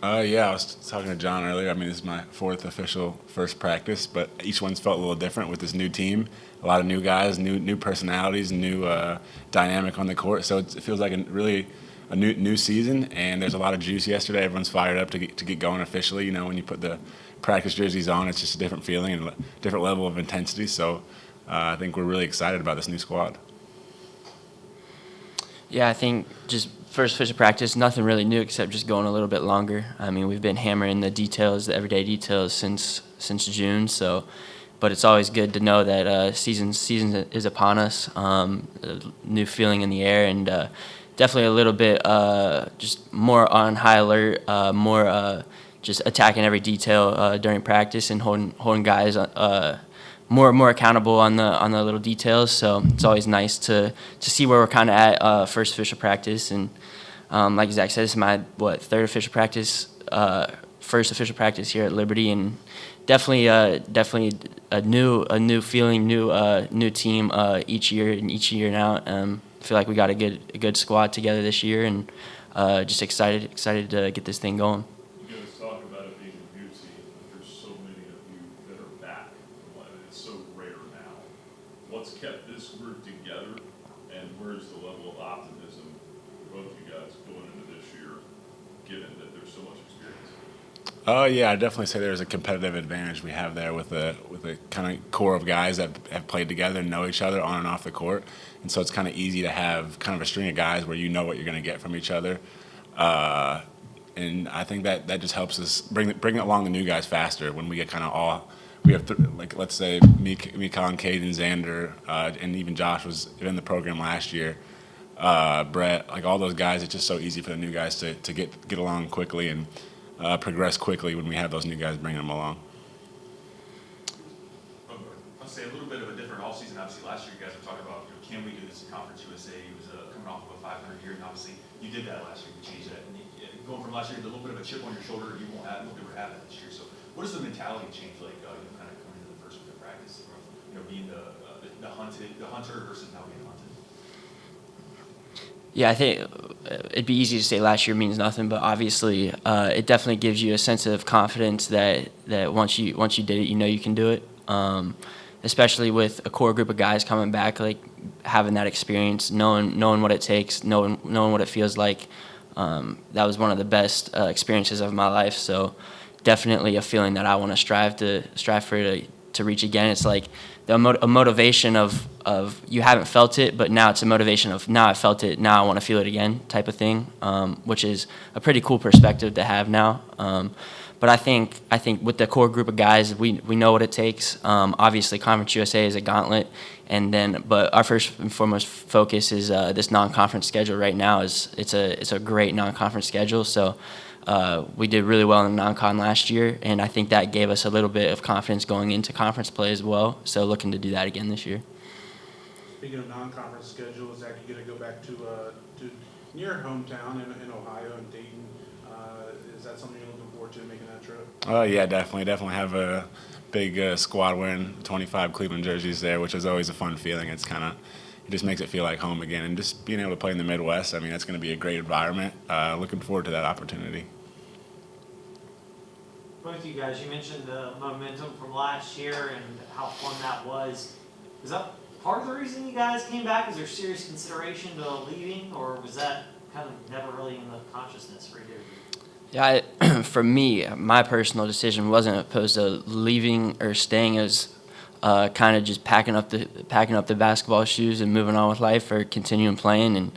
Yeah, I was talking to John earlier. I mean, this is my fourth official first practice, but each one's felt a little different with this new team. A lot of new guys, new personalities, new dynamic on the court. So it feels like really a new season, and there's a lot of juice yesterday. Everyone's fired up to get going officially. You know, when you put the practice jerseys on, it's just a different feeling and a different level of intensity. So I think we're really excited about this new squad. Yeah, I think just first official practice, nothing really new except just going a little bit longer. I mean, we've been hammering the details, the everyday details since June. So, but it's always good to know that season is upon us. A new feeling in the air, and definitely a little bit just more on high alert, more just attacking every detail during practice and holding guys more accountable on the little details. So it's always nice to see where we're kind of at first official practice. And like Zach said, this is my third official practice, first official practice here at Liberty, and definitely a new feeling, new team each year and each year now. I feel like we got a good squad together this year, and just excited to get this thing going. You guys talk about it being a new team, but there's so many of you that are back. It's so rare now. What's kept this group together, and where's the level of optimism for both of you guys going into this year, given that there's so much experience? Oh yeah, I definitely say there's a competitive advantage we have there with a kind of core of guys that have played together and know each other on and off the court, and so it's kind of easy to have kind of a string of guys where you know what you're going to get from each other, and I think that just helps us bring along the new guys faster when we get kind of all. We have like let's say me, Colin, Kaden, Xander, and even Josh was in the program last year. Brett, like all those guys, it's just so easy for the new guys to get along quickly and progress quickly when we have those new guys bringing them along. I'll say a little bit of a different offseason. Obviously, last year you guys were talking about, can we do this in Conference USA? He was coming off of a 500 year, and obviously you did that last year. You changed that. And going from last year to a little bit of a chip on your shoulder, you won't be able to have that this year. So, what does the mentality change like? Kind of coming into the first week of practice, being the hunter versus now being hunted. Yeah, I think it'd be easy to say last year means nothing, but obviously it definitely gives you a sense of confidence that once you did it, you know you can do it. Especially with a core group of guys coming back, like having that experience, knowing what it takes, knowing what it feels like. That was one of the best experiences of my life. So definitely a feeling that I want to strive for to reach again. It's like a motivation of you haven't felt it, but now it's a motivation of now I felt it, now I want to feel it again type of thing, which is a pretty cool perspective to have now. But I think with the core group of guys, we know what it takes. Obviously, Conference USA is a gauntlet, but our first and foremost focus is this non-conference schedule right now. It's a great non-conference schedule. So we did really well in the non-con last year, and I think that gave us a little bit of confidence going into conference play as well. So looking to do that again this year. Speaking of non-conference schedule, Zach, you going to go back to near hometown in Ohio and Dayton? Is that something you're looking forward to, making that trip? Oh yeah, definitely have a big squad wearing 25 Cleveland jerseys there, which is always a fun feeling. It just makes it feel like home again, and just being able to play in the Midwest. I mean, that's going to be a great environment. Looking forward to that opportunity. Both of you guys, you mentioned the momentum from last year and how fun that was. Was that part of the reason you guys came back? Is there serious consideration to leaving, or was that kind of never really in the consciousness for you? Yeah, for me, my personal decision wasn't opposed to leaving or staying. It was kind of just packing up the basketball shoes and moving on with life, or continuing playing. And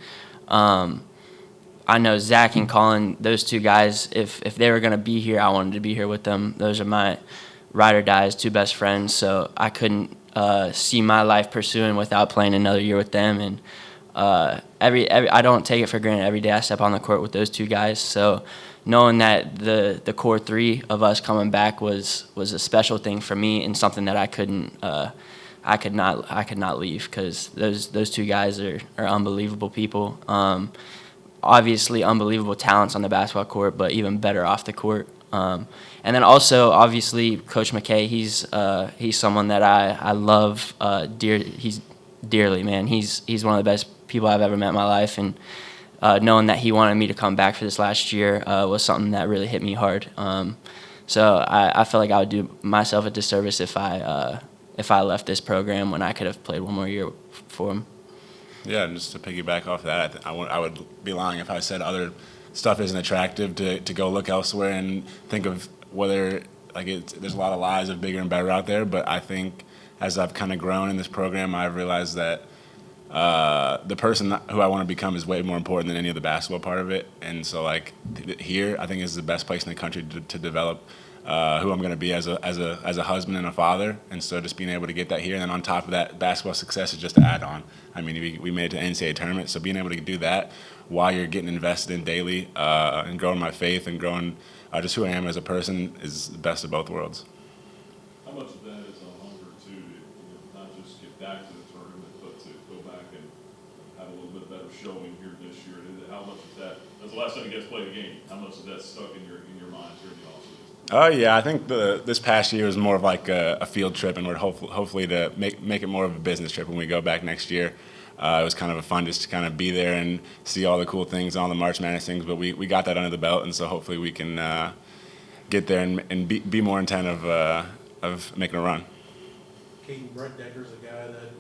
I know Zach and Colin, those two guys, if they were going to be here, I wanted to be here with them. Those are my ride or dies, two best friends. So I couldn't see my life pursuing without playing another year with them. And I don't take it for granted every day I step on the court with those two guys. So knowing that the core three of us coming back was a special thing for me, and something that I could not leave, because those two guys are unbelievable people. Obviously unbelievable talents on the basketball court, but even better off the court. And then also, obviously, Coach McKay, he's someone that I love dearly, man. He's one of the best people I've ever met in my life, and knowing that he wanted me to come back for this last year was something that really hit me hard. So I felt like I would do myself a disservice if I left this program when I could have played one more year for him. Yeah, and just to piggyback off that, I would be lying if I said other stuff isn't attractive to go look elsewhere and think of whether there's a lot of lies of bigger and better out there. But I think as I've kind of grown in this program, I've realized that the person who I want to become is way more important than any of the basketball part of it. And so here, I think is the best place in the country to develop who I'm going to be as a husband and a father. And so just being able to get that here, and then on top of that, basketball success is just an add-on. I mean, we made it to the NCAA tournament, so being able to do that while you're getting invested in daily and growing my faith and growing just who I am as a person is the best of both worlds. How much of that is a hunger too, to not just get back to the tournament, but to go back and have a little bit better showing here this year? How much of that? That's the last time you guys played a game. How much of that stuck in your minds here in the offseason? Oh yeah, I think this past year was more of like a field trip, and we're hopefully to make it more of a business trip when we go back next year. It was kind of fun just to kind of be there and see all the cool things, all the March Madness things. But we got that under the belt, and so hopefully we can get there and be more intent of making a run. Kaden, Brett Decker's a guy that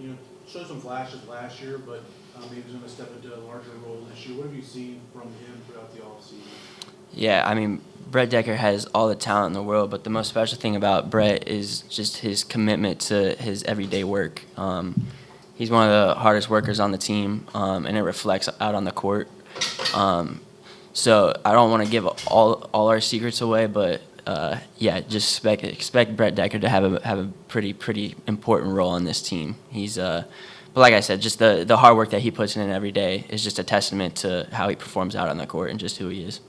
showed some flashes last year, but maybe he's going to step into a larger role this year. What have you seen from him throughout the offseason? Yeah, I mean, Brett Decker has all the talent in the world, but the most special thing about Brett is just his commitment to his everyday work. He's one of the hardest workers on the team, and it reflects out on the court. So I don't want to give all our secrets away, but yeah, just expect Brett Decker to have a pretty important role on this team. But like I said, just the hard work that he puts in every day is just a testament to how he performs out on the court and just who he is.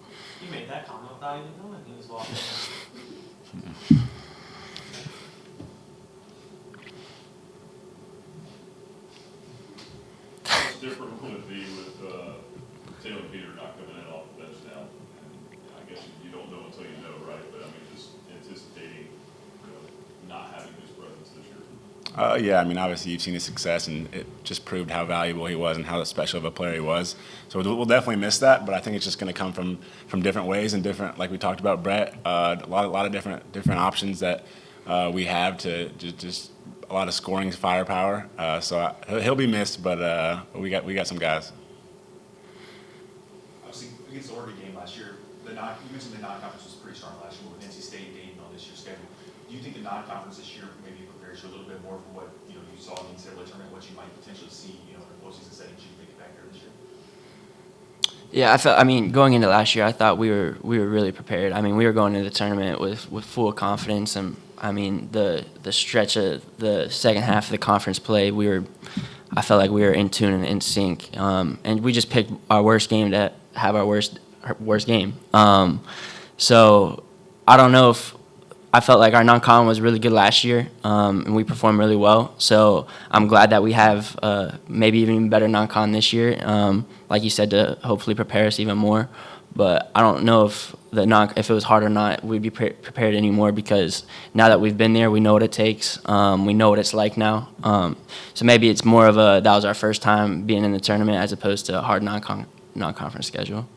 You made that comment without even knowing he was walking in. What's different will it be with Taylor Peter not coming in off the bench now? And I guess you don't know until you know, right? But I mean, just anticipating not having his presence this year. Yeah, I mean, obviously you've seen his success, and it just proved how valuable he was and how special of a player he was. So we'll definitely miss that, but I think it's just going to come from different ways and different, like we talked about, Brett, a lot of different options that we have to just a lot of scoring firepower. So he'll be missed, but we got some guys. Obviously, against the Oregon game last year, you mentioned the non-conference was pretty strong last year with NC State and Dayton on this year's schedule. Do you think the non-conference this year maybe prepares you a little bit more for what you saw in the NCAA tournament, what you might potentially see in a postseason setting? Should you make it back there this year? Yeah, I mean, going into last year, I thought we were really prepared. I mean, we were going into the tournament with full confidence, and I mean, the stretch of the second half of the conference play, I felt like we were in tune and in sync, and we just picked our worst game to have our worst game. So I don't know if I felt like our non-con was really good last year, and we performed really well. So I'm glad that we have maybe even better non-con this year, like you said, to hopefully prepare us even more. But I don't know if if it was hard or not, we'd be prepared anymore, because now that we've been there, we know what it takes. We know what it's like now. So maybe it's more of that was our first time being in the tournament as opposed to a hard non-conference schedule.